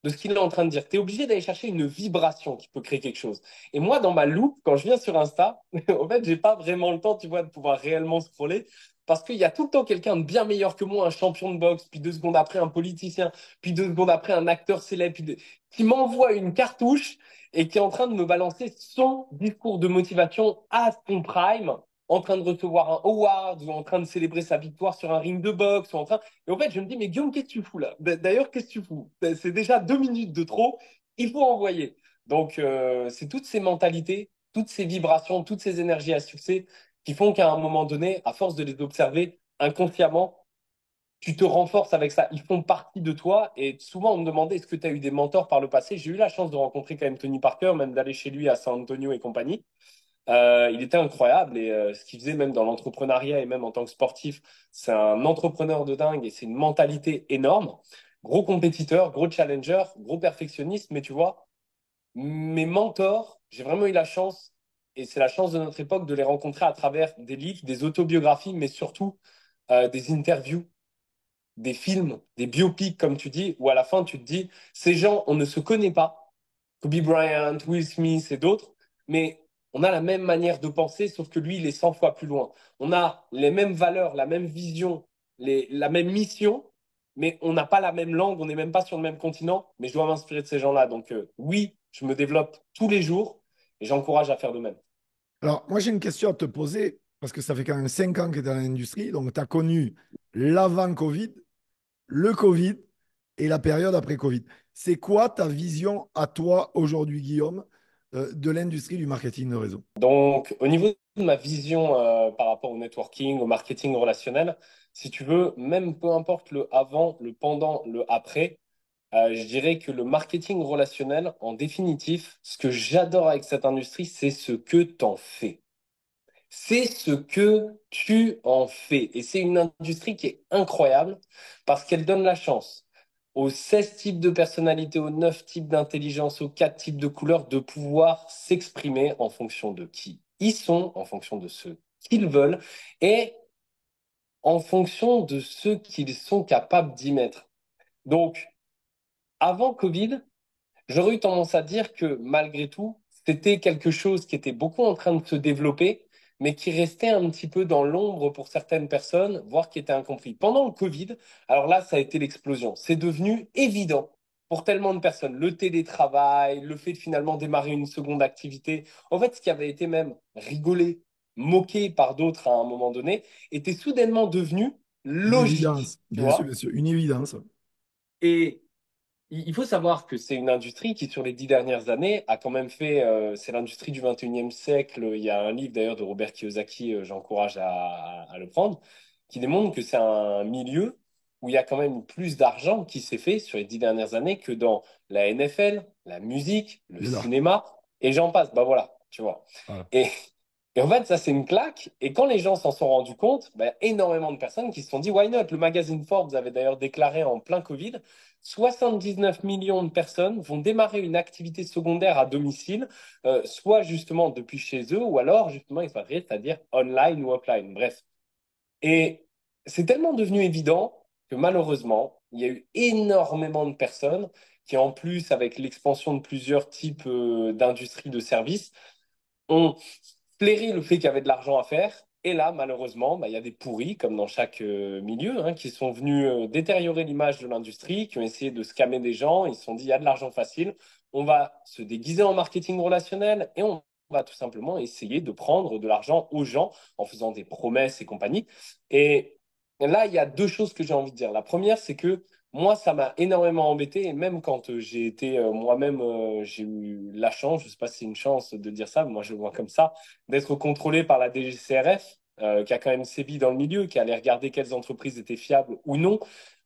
de ce qu'il est en train de dire. Tu es obligé d'aller chercher une vibration qui peut créer quelque chose. Et moi, dans ma loupe, quand je viens sur Insta, en fait, j'ai pas vraiment le temps, tu vois, de pouvoir réellement scroller parce qu'il y a tout le temps quelqu'un de bien meilleur que moi, un champion de boxe, puis 2 secondes après un politicien, puis 2 secondes après un acteur célèbre, qui m'envoie une cartouche et qui est en train de me balancer son discours de motivation à son prime, en train de recevoir un award ou en train de célébrer sa victoire sur un ring de boxe ou en train et en fait, je me dis, mais Guillaume, qu'est-ce que tu fous là? D'ailleurs, qu'est-ce que tu fous? C'est déjà 2 minutes de trop, il faut envoyer. Donc, c'est toutes ces mentalités, toutes ces vibrations, toutes ces énergies à succès qui font qu'à un moment donné, à force de les observer inconsciemment, tu te renforces avec ça. Ils font partie de toi. Et souvent, on me demandait, est-ce que tu as eu des mentors par le passé? J'ai eu la chance de rencontrer quand même Tony Parker, même d'aller chez lui à San Antonio et compagnie. Il était incroyable et ce qu'il faisait même dans l'entrepreneuriat et même en tant que sportif, c'est un entrepreneur de dingue et c'est une mentalité énorme. Gros compétiteur, gros challenger, gros perfectionniste, mais tu vois, mes mentors, j'ai vraiment eu la chance, et c'est la chance de notre époque, de les rencontrer à travers des livres, des autobiographies, mais surtout des interviews, des films, des biopics, comme tu dis, où à la fin tu te dis, ces gens, on ne se connaît pas, Kobe Bryant, Will Smith et d'autres, mais on a la même manière de penser, sauf que lui, il est 100 fois plus loin. On a les mêmes valeurs, la même vision, la même mission, mais on n'a pas la même langue, on n'est même pas sur le même continent, mais je dois m'inspirer de ces gens-là. Donc oui, je me développe tous les jours et j'encourage à faire de même.
Alors, moi, j'ai une question à te poser, parce que ça fait quand même 5 ans que tu es dans l'industrie, donc tu as connu l'avant-Covid, le Covid et la période après Covid. C'est quoi ta vision à toi aujourd'hui, Guillaume, de l'industrie du marketing de réseau?
Donc, au niveau de ma vision par rapport au networking, au marketing relationnel, si tu veux, même peu importe le avant, le pendant, le après, je dirais que le marketing relationnel, en définitif, ce que j'adore avec cette industrie, c'est ce que tu en fais. C'est ce que tu en fais. Et c'est une industrie qui est incroyable parce qu'elle donne la chance aux 16 types de personnalités, aux 9 types d'intelligence, aux 4 types de couleurs de pouvoir s'exprimer en fonction de qui ils sont, en fonction de ce qu'ils veulent et en fonction de ce qu'ils sont capables d'y mettre. Donc, avant Covid, j'aurais eu tendance à dire que malgré tout, c'était quelque chose qui était beaucoup en train de se développer, mais qui restait un petit peu dans l'ombre pour certaines personnes, voire qui était incompris. Pendant le Covid, alors là, ça a été l'explosion. C'est devenu évident pour tellement de personnes. Le télétravail, le fait de finalement démarrer une seconde activité. En fait, ce qui avait été même rigolé, moqué par d'autres à un moment donné, était soudainement devenu
Une
logique,
évidence,
tu vois.
bien sûr, une évidence.
Et il faut savoir que c'est une industrie qui, sur les 10 dernières années, a quand même fait, c'est l'industrie du 21e siècle. Il y a un livre d'ailleurs de Robert Kiyosaki, j'encourage à le prendre, qui démontre que c'est un milieu où il y a quand même plus d'argent qui s'est fait sur les 10 dernières années que dans la NFL, la musique, le
Il est là.
cinéma, et j'en passe. Bah voilà, tu vois.
Voilà.
Et, et en fait, ça, c'est une claque. Et quand les gens s'en sont rendus compte, bah, énormément de personnes qui se sont dit, why not? Le magazine Forbes avait d'ailleurs déclaré en plein Covid 79 millions de personnes vont démarrer une activité secondaire à domicile, soit justement depuis chez eux, ou alors justement expatriés, c'est-à-dire online ou offline. Bref. Et c'est tellement devenu évident que malheureusement, il y a eu énormément de personnes qui, en plus, avec l'expansion de plusieurs types d'industries de services, ont flairé le fait qu'il y avait de l'argent à faire. Et là, malheureusement, bah, il y a des pourris, comme dans chaque milieu, hein, qui sont venus détériorer l'image de l'industrie, qui ont essayé de scammer des gens. Ils se sont dit, il y a de l'argent facile, on va se déguiser en marketing relationnel et on va tout simplement essayer de prendre de l'argent aux gens en faisant des promesses et compagnie. Et là, il y a deux choses que j'ai envie de dire. La première, c'est que moi, ça m'a énormément embêté. Et même quand j'ai été moi-même, j'ai eu la chance, je ne sais pas si c'est une chance de dire ça, mais moi je le vois comme ça, d'être contrôlé par la DGCRF, qui a quand même sévi dans le milieu, qui allait regarder quelles entreprises étaient fiables ou non.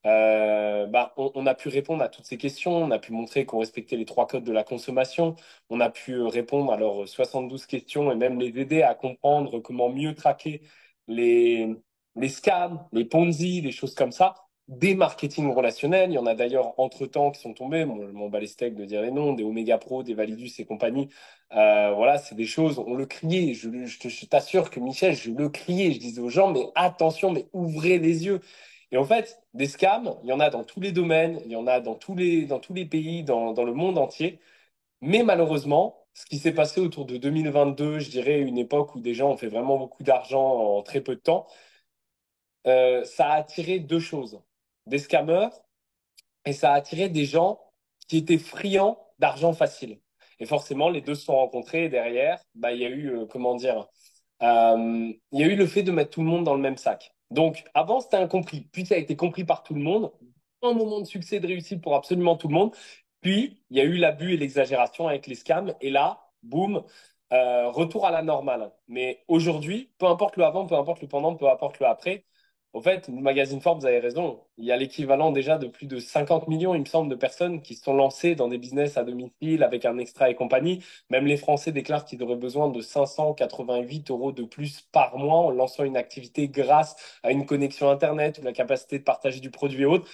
Bah, on a pu répondre à toutes ces questions, on a pu montrer qu'on respectait les trois codes de la consommation, on a pu répondre à leurs 72 questions et même les aider à comprendre comment mieux traquer les, les scams, les Ponzi, les choses comme ça, des marketing relationnels. Il y en a d'ailleurs entre-temps qui sont tombés, bon, je m'en bats les steaks de dire les noms, des Omega Pro, des Validus et compagnie. Voilà, c'est des choses, on le criait. Je t'assure que Michel, je le criais. Je disais aux gens, mais attention, mais ouvrez les yeux. Et en fait, des scams, il y en a dans tous les domaines, il y en a dans tous les pays, dans le monde entier. Mais malheureusement, ce qui s'est passé autour de 2022, je dirais une époque où des gens ont fait vraiment beaucoup d'argent en très peu de temps, ça a attiré deux choses. Des scammers et ça a attiré des gens qui étaient friands d'argent facile. Et forcément, les deux se sont rencontrés et derrière, bah, il y a eu, comment dire, il y a eu le fait de mettre tout le monde dans le même sac. Donc, avant, c'était incompris. Puis, ça a été compris par tout le monde. Un moment de succès, de réussite pour absolument tout le monde. Puis, il y a eu l'abus et l'exagération avec les scams. Et là, boum, retour à la normale. Mais aujourd'hui, peu importe le avant, peu importe le pendant, peu importe le après, Au fait, le magazine Forbes, vous avez raison. Il y a l'équivalent déjà de plus de 50 millions, il me semble, de personnes qui se sont lancées dans des business à domicile avec un extra et compagnie. Même les Français déclarent qu'ils auraient besoin de 588 euros de plus par mois en lançant une activité grâce à une connexion Internet ou la capacité de partager du produit et autres.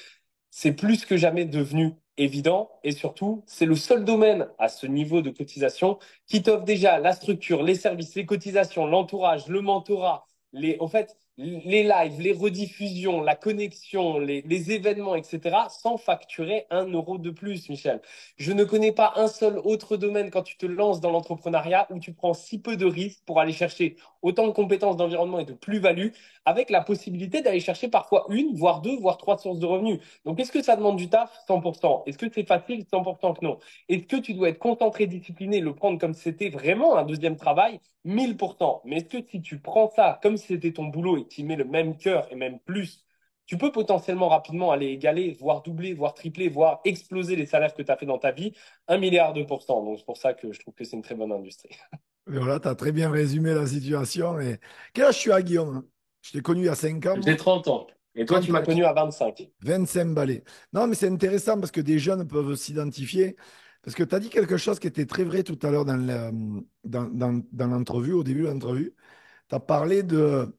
C'est plus que jamais devenu évident et surtout, c'est le seul domaine à ce niveau de cotisation qui t'offre déjà la structure, les services, les cotisations, l'entourage, le mentorat, en fait, les lives, les rediffusions, la connexion, les événements, etc., sans facturer 1 euro de plus, Michel. Je ne connais pas un seul autre domaine quand tu te lances dans l'entrepreneuriat où tu prends si peu de risques pour aller chercher autant de compétences d'environnement et de plus-value avec la possibilité d'aller chercher parfois une, voire deux, voire trois sources de revenus. Donc, est-ce que ça demande du taf? 100%. Est-ce que c'est facile? 100% que non. Est-ce que tu dois être concentré, discipliné, le prendre comme si c'était vraiment un deuxième travail? 1000%. Mais est-ce que si tu prends ça comme si c'était ton boulot et que tu y mets le même cœur et même plus, tu peux potentiellement rapidement aller égaler, voire doubler, voire tripler, voire exploser les salaires que tu as fait dans ta vie, 1 milliard 2%. Donc c'est pour ça que je trouve que c'est une très bonne industrie.
Et voilà, tu as très bien résumé la situation. Et... Quel âge tu as, Guillaume? Hein. Je t'ai connu il y a 5 ans,
J'ai
moi.
30 ans. Et toi, tu m'as
30
connu à 25.
25 balais. Non, mais c'est intéressant parce que des jeunes peuvent s'identifier. Parce que tu as dit quelque chose qui était très vrai tout à l'heure dans l'entrevue, au début de l'entrevue. Tu as parlé de,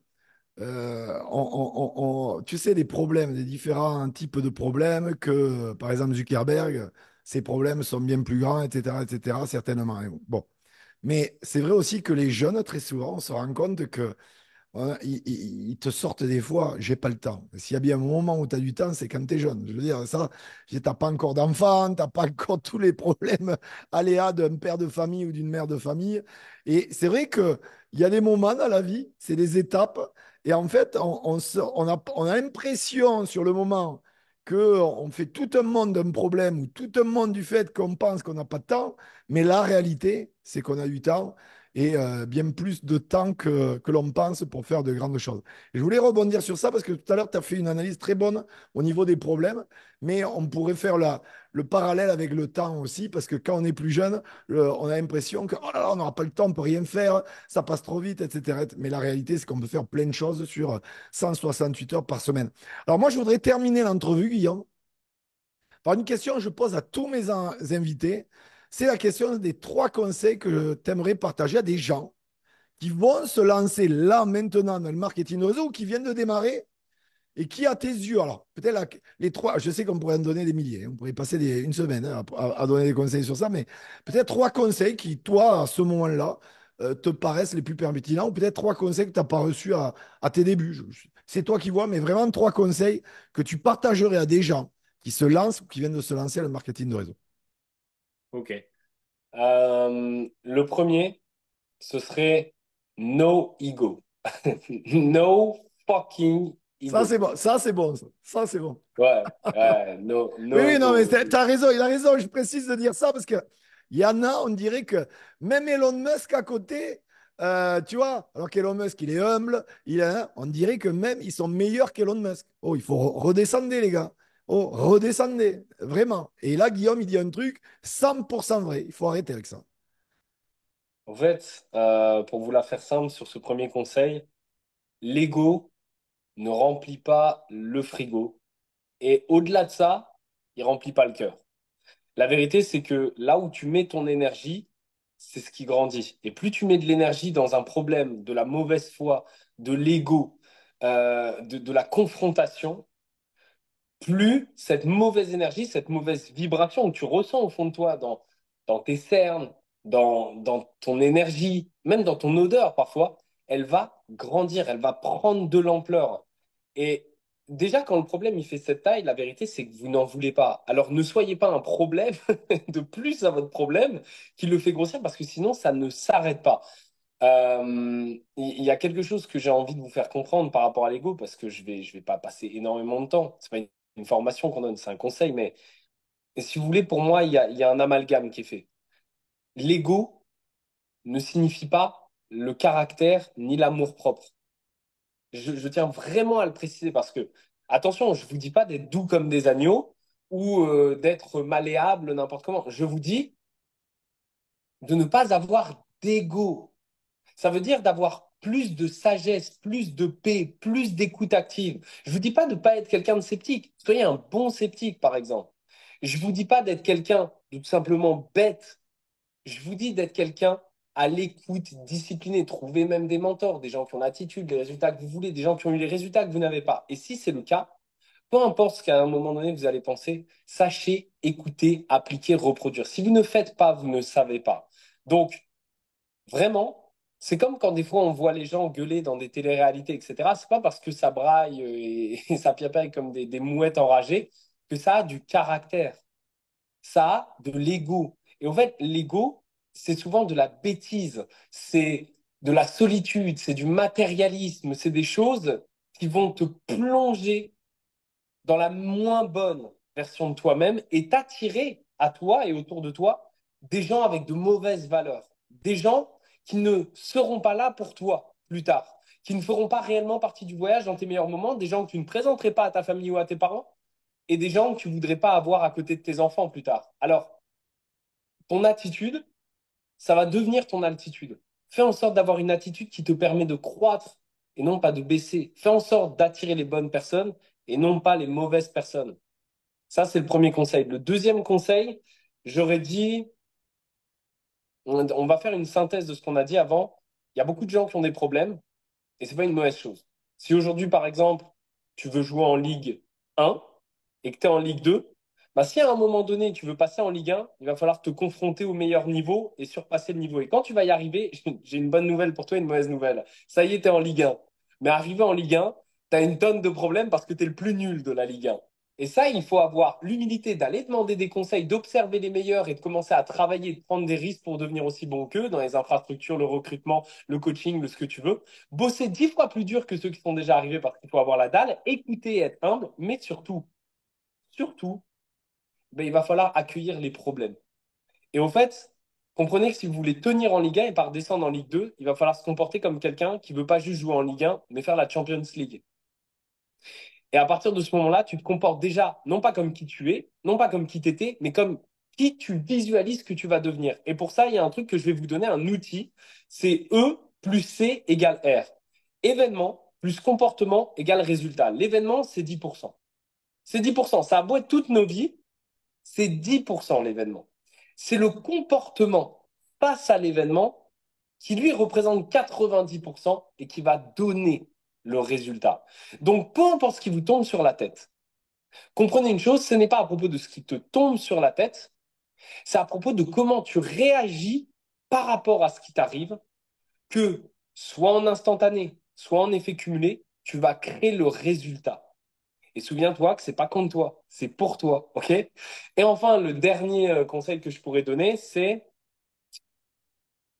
tu sais, des problèmes, des différents types de problèmes que, par exemple, Zuckerberg, ses problèmes sont bien plus grands, etc., certainement. Et bon. Mais c'est vrai aussi que les jeunes, très souvent, on se rend compte que ils te sortent des fois, j'ai pas le temps. S'il y a bien un moment où tu as du temps, c'est quand tu es jeune. Je veux dire, ça, t'as pas encore d'enfant, t'as pas encore tous les problèmes aléas d'un père de famille ou d'une mère de famille. Et c'est vrai qu'il y a des moments dans la vie, c'est des étapes. Et en fait, on a l'impression sur le moment qu'on fait tout un monde d'un problème ou tout un monde du fait qu'on pense qu'on n'a pas de temps. Mais la réalité, c'est qu'on a du temps et bien plus de temps que l'on pense pour faire de grandes choses. Et je voulais rebondir sur ça parce que tout à l'heure, tu as fait une analyse très bonne au niveau des problèmes, mais on pourrait faire le parallèle avec le temps aussi, parce que quand on est plus jeune, on a l'impression que oh là là, on n'aura pas le temps, on ne peut rien faire, ça passe trop vite, etc. Mais la réalité, c'est qu'on peut faire plein de choses sur 168 heures par semaine. Alors moi, je voudrais terminer l'entrevue, Guillaume, par une question que je pose à tous mes invités. C'est la question des 3 conseils que tu aimerais partager à des gens qui vont se lancer là, maintenant, dans le marketing de réseau ou qui viennent de démarrer et qui, à tes yeux, alors peut-être les 3, je sais qu'on pourrait en donner des milliers, on pourrait passer une semaine hein, à donner des conseils sur ça, mais peut-être 3 conseils qui, toi, à ce moment-là, te paraissent les plus pertinents ou peut-être 3 conseils que tu n'as pas reçus à tes débuts. C'est toi qui vois, mais vraiment 3 conseils que tu partagerais à des gens qui se lancent ou qui viennent de se lancer dans le marketing de réseau.
Ok. Le premier, ce serait no ego. No fucking
Ça, c'est
ego.
bon. Ça, c'est bon. Ça, c'est bon.
Ouais, ouais,
Oui,
no
oui, non, mais
ego.
tu as raison, il a raison, je précise de dire ça parce que il y en a, on dirait que même Elon Musk à côté, tu vois, alors qu'Elon Musk, il est humble, on dirait que même ils sont meilleurs qu'Elon Musk. Oh, il faut redescendre, les gars. Oh, redescendez, vraiment. Et là, Guillaume, il dit un truc 100% vrai. Il faut arrêter avec ça.
En fait, pour vous la faire simple sur ce premier conseil, l'ego ne remplit pas le frigo. Et au-delà de ça, il remplit pas le cœur. La vérité, c'est que là où tu mets ton énergie, c'est ce qui grandit. Et plus tu mets de l'énergie dans un problème, de la mauvaise foi, de l'ego, de la confrontation, plus cette mauvaise énergie, cette mauvaise vibration que tu ressens au fond de toi, dans tes cernes, dans ton énergie, même dans ton odeur parfois, elle va grandir, elle va prendre de l'ampleur. Et déjà, quand le problème il fait cette taille, la vérité, c'est que vous n'en voulez pas. Alors ne soyez pas un problème de plus à votre problème qui le fait grossir parce que sinon, ça ne s'arrête pas. Il y a quelque chose que j'ai envie de vous faire comprendre par rapport à l'ego, parce que je vais pas passer énormément de temps. C'est pas une formation qu'on donne, c'est un conseil, mais si vous voulez, pour moi, il y a un amalgame qui est fait. L'ego ne signifie pas le caractère ni l'amour-propre. Je tiens vraiment à le préciser parce que, attention, je vous dis pas d'être doux comme des agneaux ou d'être malléable n'importe comment. Je vous dis de ne pas avoir d'ego. Ça veut dire d'avoir plus de sagesse, plus de paix, plus d'écoute active. Je vous dis pas de pas être quelqu'un de sceptique. Soyez un bon sceptique, par exemple. Je vous dis pas d'être quelqu'un de tout simplement bête. Je vous dis d'être quelqu'un à l'écoute, discipliné. Trouvez même des mentors, des gens qui ont l'attitude, les résultats que vous voulez, des gens qui ont eu les résultats que vous n'avez pas. Et si c'est le cas, peu importe ce qu'à un moment donné vous allez penser, sachez écouter, appliquer, reproduire. Si vous ne faites pas, vous ne savez pas. Donc, vraiment, c'est comme quand des fois on voit les gens gueuler dans des téléréalités, etc. C'est pas parce que ça braille et ça piapaille comme des mouettes enragées que ça a du caractère. Ça a de l'ego. Et en fait, l'ego, c'est souvent de la bêtise, c'est de la solitude, c'est du matérialisme, c'est des choses qui vont te plonger dans la moins bonne version de toi-même et t'attirer à toi et autour de toi des gens avec de mauvaises valeurs, des gens qui ne seront pas là pour toi plus tard, qui ne feront pas réellement partie du voyage dans tes meilleurs moments, des gens que tu ne présenterais pas à ta famille ou à tes parents et des gens que tu voudrais pas avoir à côté de tes enfants plus tard. Alors, ton attitude, ça va devenir ton altitude. Fais en sorte d'avoir une attitude qui te permet de croître et non pas de baisser. Fais en sorte d'attirer les bonnes personnes et non pas les mauvaises personnes. Ça, c'est le premier conseil. Le deuxième conseil, j'aurais dit, on va faire une synthèse de ce qu'on a dit avant. Il y a beaucoup de gens qui ont des problèmes et c'est pas une mauvaise chose. Si aujourd'hui, par exemple, tu veux jouer en Ligue 1 et que tu es en Ligue 2, bah, si à un moment donné, tu veux passer en Ligue 1, il va falloir te confronter au meilleur niveau et surpasser le niveau. Et quand tu vas y arriver, j'ai une bonne nouvelle pour toi et une mauvaise nouvelle. Ça y est, tu es en Ligue 1. Mais arrivé en Ligue 1, tu as une tonne de problèmes parce que tu es le plus nul de la Ligue 1. Et ça, il faut avoir l'humilité d'aller demander des conseils, d'observer les meilleurs et de commencer à travailler, de prendre des risques pour devenir aussi bon qu'eux dans les infrastructures, le recrutement, le coaching, ce que tu veux. Bosser 10 fois plus dur que ceux qui sont déjà arrivés parce qu'il faut avoir la dalle, écouter et être humble, mais surtout, ben, il va falloir accueillir les problèmes. Et au fait, comprenez que si vous voulez tenir en Ligue 1 et pas redescendre en Ligue 2, il va falloir se comporter comme quelqu'un qui veut pas juste jouer en Ligue 1, mais faire la Champions League. Et à partir de ce moment-là, tu te comportes déjà non pas comme qui tu es, non pas comme qui t'étais, mais comme qui tu visualises que tu vas devenir. Et pour ça, il y a un truc que je vais vous donner, un outil, c'est E plus C égale R. Événement plus comportement égale résultat. L'événement, c'est 10%. C'est 10%. Ça a beau être toutes nos vies, c'est 10% l'événement. C'est le comportement face à l'événement qui lui représente 90% et qui va donner le résultat. Donc, peu importe ce qui vous tombe sur la tête, comprenez une chose, ce n'est pas à propos de ce qui te tombe sur la tête, c'est à propos de comment tu réagis par rapport à ce qui t'arrive, que soit en instantané, soit en effet cumulé, tu vas créer le résultat. Et souviens-toi que c'est pas contre toi, c'est pour toi, ok? Et enfin, le dernier conseil que je pourrais donner, c'est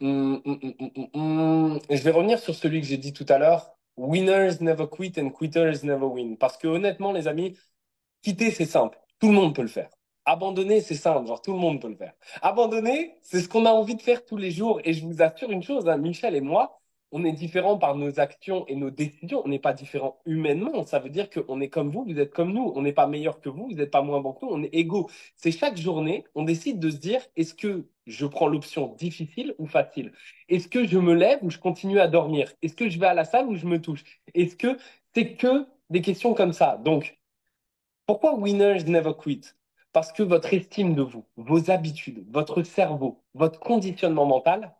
je vais revenir sur celui que j'ai dit tout à l'heure. Winners never quit and quitters never win. Parce que honnêtement, les amis, quitter, c'est simple. Tout le monde peut le faire. Abandonner, c'est simple. Genre, tout le monde peut le faire. Abandonner, c'est ce qu'on a envie de faire tous les jours. Et je vous assure une chose, hein, Michel et moi, on est différents par nos actions et nos décisions. On n'est pas différents humainement. Ça veut dire qu'on est comme vous êtes comme nous. On n'est pas meilleur que vous n'êtes pas moins bon que nous. On est égaux. C'est chaque journée, on décide de se dire, est-ce que je prends l'option difficile ou facile? Est-ce que je me lève ou je continue à dormir? Est-ce que je vais à la salle ou je me touche? Est-ce que c'est que des questions comme ça? Donc, pourquoi winners never quit? Parce que votre estime de vous, vos habitudes, votre cerveau, votre conditionnement mental,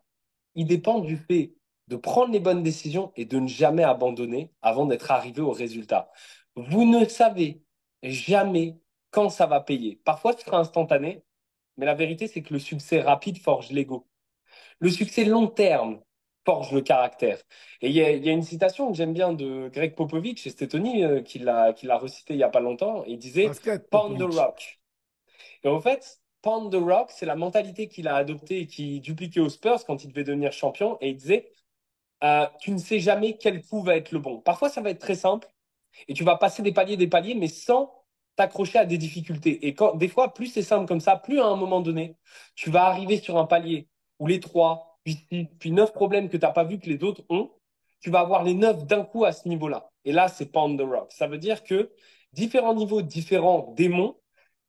il dépend du fait de prendre les bonnes décisions et de ne jamais abandonner avant d'être arrivé au résultat. Vous ne savez jamais quand ça va payer. Parfois, ce sera instantané, mais la vérité, c'est que le succès rapide forge l'ego. Le succès long terme forge le caractère. Et il y a une citation que j'aime bien de Greg Popovich, et c'était Tony qui l'a recité il y a pas longtemps. Il disait
Basket,
Pound the
Popovic.
rock. Et en fait, Pound the rock, c'est la mentalité qu'il a adoptée et qui dupliquait aux Spurs quand il devait devenir champion. Et il disait tu ne sais jamais quel coup va être le bon. Parfois, ça va être très simple et tu vas passer des paliers, mais sans t'accrocher à des difficultés. Et des fois, plus c'est simple comme ça, plus à un moment donné, tu vas arriver sur un palier où les trois, puis six, puis neuf problèmes que tu n'as pas vu que les autres ont, tu vas avoir les neuf d'un coup à ce niveau-là. Et là, c'est pound the rock. Ça veut dire que différents niveaux, différents démons,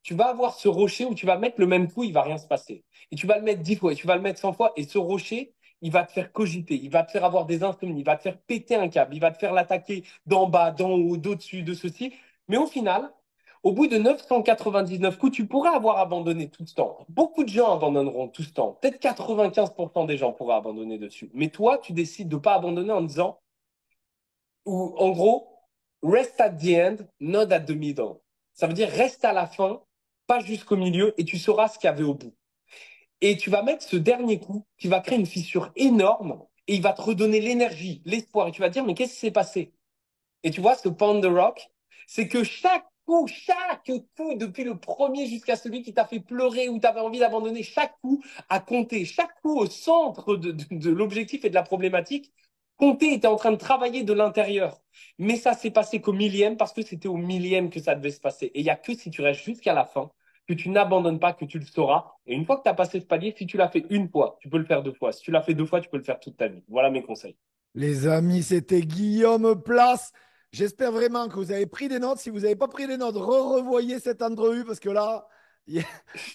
tu vas avoir ce rocher où tu vas mettre le même coup, il va rien se passer. Et tu vas le mettre 10 fois, et tu vas le mettre 100 fois, et ce rocher, il va te faire cogiter, il va te faire avoir des insomnies, il va te faire péter un câble, il va te faire l'attaquer d'en bas, d'en haut, d'au-dessus, de ceci. Mais au final, au bout de 999 coups, tu pourrais avoir abandonné tout ce temps. Beaucoup de gens abandonneront tout ce temps. Peut-être 95% des gens pourraient abandonner dessus. Mais toi, tu décides de ne pas abandonner en disant, ou en gros, rest at the end, not at the middle. Ça veut dire reste à la fin, pas jusqu'au milieu, et tu sauras ce qu'il y avait au bout. Et tu vas mettre ce dernier coup qui va créer une fissure énorme et il va te redonner l'énergie, l'espoir. Et tu vas te dire, mais qu'est-ce qui s'est passé? Et tu vois, ce Pound the Rock, c'est que chaque coup, depuis le premier jusqu'à celui qui t'a fait pleurer ou t'avais envie d'abandonner, chaque coup a compté. Chaque coup au centre de l'objectif et de la problématique, compté était en train de travailler de l'intérieur. Mais ça s'est passé qu'au millième parce que c'était au millième que ça devait se passer. Et il n'y a que si tu restes jusqu'à la fin, que tu n'abandonnes pas, que tu le sauras. Et une fois que tu as passé ce palier, si tu l'as fait une fois, tu peux le faire deux fois. Si tu l'as fait deux fois, tu peux le faire toute ta vie. Voilà mes conseils.
Les amis, c'était Guillaume Place. J'espère vraiment que vous avez pris des notes. Si vous n'avez pas pris des notes, revoyez cette entrevue parce que là, il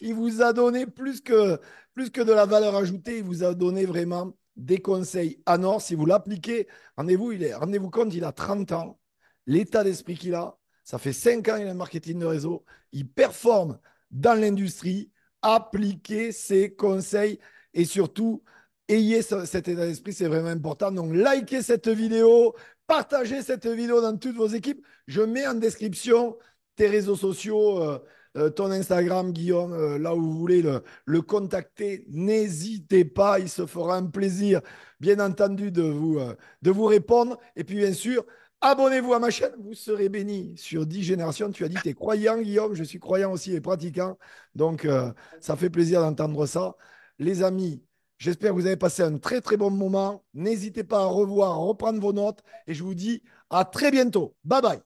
il vous a donné plus que de la valeur ajoutée. Il vous a donné vraiment des conseils en or. Si vous l'appliquez, rendez-vous compte, il a 30 ans. L'état d'esprit qu'il a, ça fait 5 ans qu'il a un marketing de réseau. Il performe dans l'industrie. Appliquez ses conseils et surtout, ayez cet état d'esprit, c'est vraiment important. Donc, likez cette vidéo, partagez cette vidéo dans toutes vos équipes. Je mets en description tes réseaux sociaux, ton Instagram, Guillaume, là où vous voulez le contacter. N'hésitez pas, il se fera un plaisir, bien entendu, de vous répondre. Et puis, bien sûr, abonnez-vous à ma chaîne, vous serez béni sur 10 générations. Tu as dit, tu es croyant, Guillaume, je suis croyant aussi et pratiquant. Donc, ça fait plaisir d'entendre ça. Les amis, j'espère que vous avez passé un très très bon moment. N'hésitez pas à revoir, à reprendre vos notes et je vous dis à très bientôt. Bye bye.